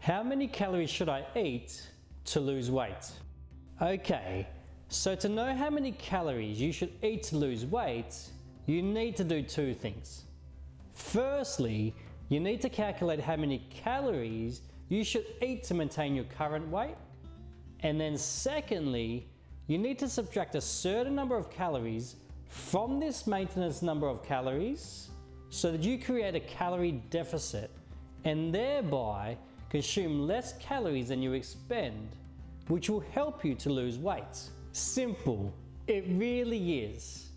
How many calories should I eat to lose weight? Okay, so to know how many calories you should eat to lose weight, you need to do two things. Firstly, you need to calculate how many calories you should eat to maintain your current weight. And then secondly, you need to subtract a certain number of calories from this maintenance number of calories so that you create a calorie deficit and thereby consume less calories than you expend, which will help you to lose weight. Simple, it really is.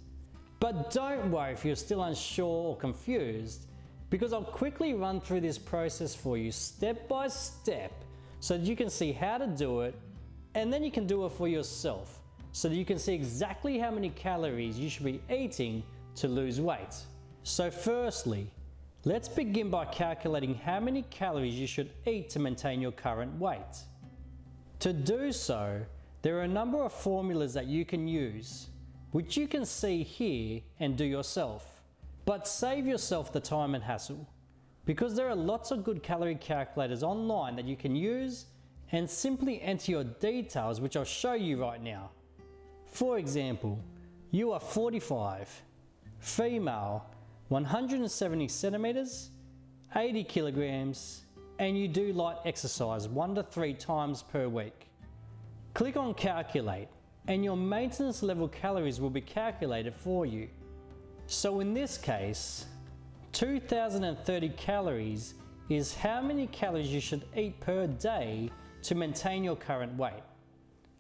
But don't worry if you're still unsure or confused, because I'll quickly run through this process for you step by step so that you can see how to do it, and then you can do it for yourself so that you can see exactly how many calories you should be eating to lose weight. So firstly, let's begin by calculating how many calories you should eat to maintain your current weight. To do so, there are a number of formulas that you can use, which you can see here and do yourself. But save yourself the time and hassle, because there are lots of good calorie calculators online that you can use and simply enter your details, which I'll show you right now. For example, you are 45, female, 170 centimeters, 80 kilograms, and you do light exercise 1 to 3 times per week. Click on calculate and your maintenance level calories will be calculated for you. So in this case, 2030 calories is how many calories you should eat per day to maintain your current weight.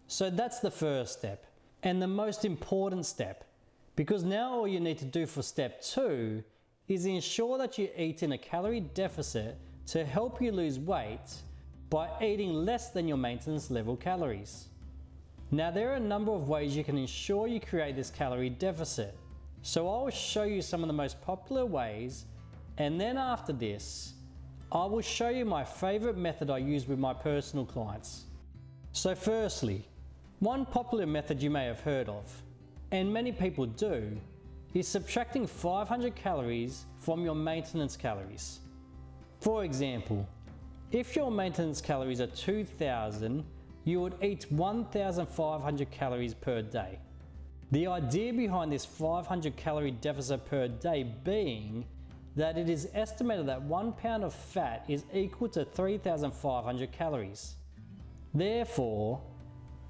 So that's the first step and the most important step, because now all you need to do for step 2 is ensure that you eat in a calorie deficit to help you lose weight by eating less than your maintenance level calories. Now there are a number of ways you can ensure you create this calorie deficit. So I will show you some of the most popular ways, and then after this, I will show you my favorite method I use with my personal clients. So firstly, one popular method you may have heard of, and many people do, is subtracting 500 calories from your maintenance calories. For example, if your maintenance calories are 2000, you would eat 1500 calories per day. The idea behind this 500 calorie deficit per day being that it is estimated that 1 pound of fat is equal to 3500 calories. Therefore,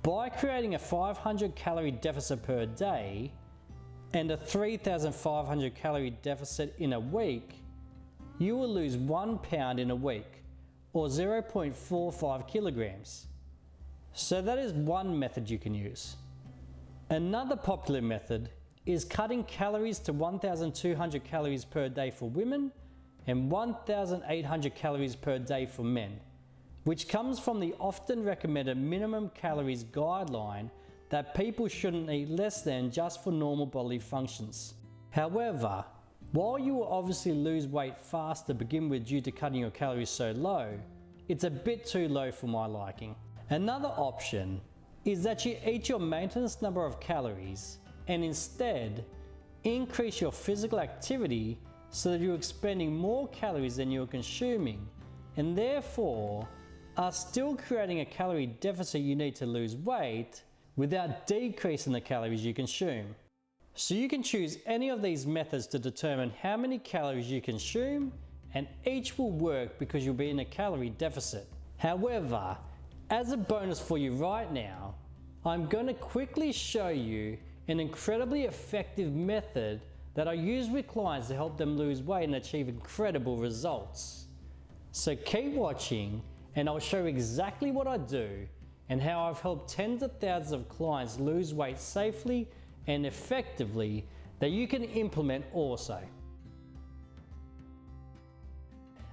by creating a 500 calorie deficit per day and a 3500 calorie deficit in a week, you will lose 1 pound in a week, or 0.45 kilograms. So that is one method you can use. Another popular method is cutting calories to 1200 calories per day for women and 1800 calories per day for men, which comes from the often recommended minimum calories guideline that people shouldn't eat less than just for normal bodily functions. However, while you will obviously lose weight fast to begin with due to cutting your calories so low, it's a bit too low for my liking. Another option is that you eat your maintenance number of calories and instead increase your physical activity so that you're expending more calories than you're consuming, and therefore are still creating a calorie deficit you need to lose weight without decreasing the calories you consume. So you can choose any of these methods to determine how many calories you consume, and each will work because you'll be in a calorie deficit. However, as a bonus for you right now, I'm going to quickly show you an incredibly effective method that I use with clients to help them lose weight and achieve incredible results. So keep watching and I'll show you exactly what I do and how I've helped tens of thousands of clients lose weight safely and effectively that you can implement also.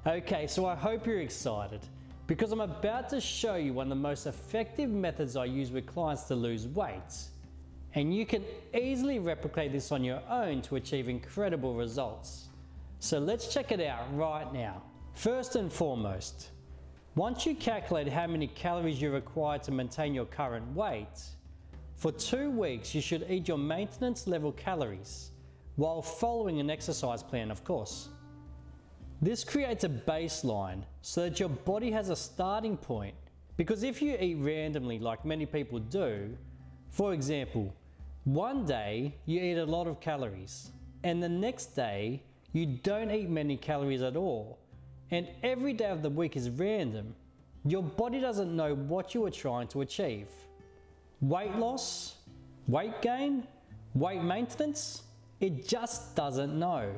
Okay, so I hope you're excited, because I'm about to show you one of the most effective methods I use with clients to lose weight, and you can easily replicate this on your own to achieve incredible results. So let's check it out right now. First and foremost, once you calculate how many calories you require to maintain your current weight, for 2 weeks you should eat your maintenance level calories while following an exercise plan, of course. This creates a baseline so that your body has a starting point, because if you eat randomly like many people do, for example, one day you eat a lot of calories and the next day you don't eat many calories at all, and every day of the week is random, your body doesn't know what you are trying to achieve. Weight loss, weight gain, weight maintenance, it just doesn't know.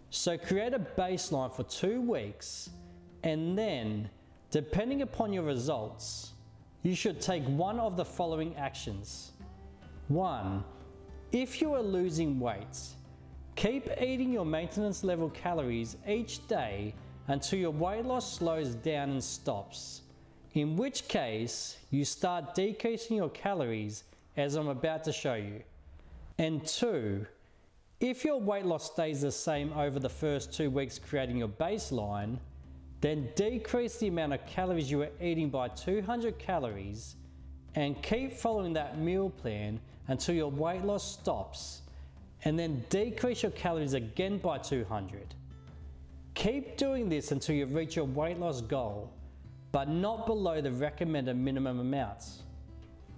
So create a baseline for 2 weeks, and then, depending upon your results, you should take one of the following actions. 1. If you are losing weight, keep eating your maintenance level calories each day until your weight loss slows down and stops, in which case you start decreasing your calories as I'm about to show you. And 2, if your weight loss stays the same over the first 2 weeks creating your baseline, then decrease the amount of calories you are eating by 200 calories and keep following that meal plan until your weight loss stops, and then decrease your calories again by 200. Keep doing this until you reach your weight loss goal, but not below the recommended minimum amounts.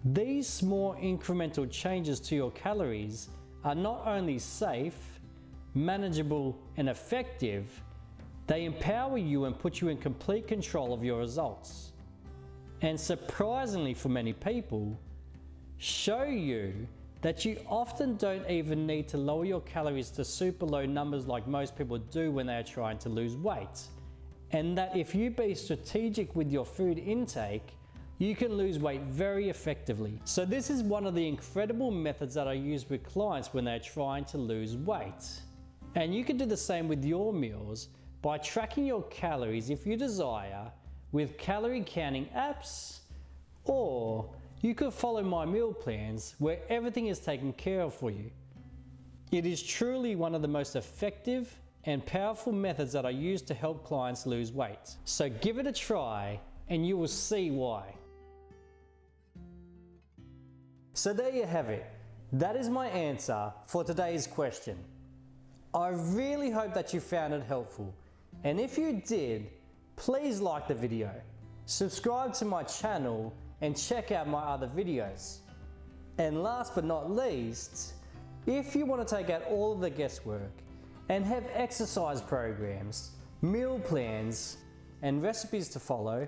These small incremental changes to your calories are not only safe, manageable, and effective, they empower you and put you in complete control of your results. And surprisingly for many people, show you that you often don't even need to lower your calories to super low numbers like most people do when they are trying to lose weight. And that if you be strategic with your food intake, you can lose weight very effectively. So this is one of the incredible methods that I use with clients when they're trying to lose weight. And you can do the same with your meals by tracking your calories if you desire with calorie counting apps, or you could follow my meal plans where everything is taken care of for you. It is truly one of the most effective and powerful methods that I use to help clients lose weight. So give it a try and you will see why. So there you have it. That is my answer for today's question. I really hope that you found it helpful. And if you did, please like the video, subscribe to my channel, and check out my other videos. And last but not least, if you want to take out all of the guesswork and have exercise programs, meal plans, and recipes to follow,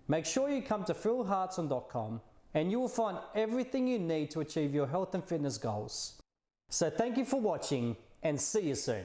make sure you come to philhartson.com and you will find everything you need to achieve your health and fitness goals. So thank you for watching and see you soon.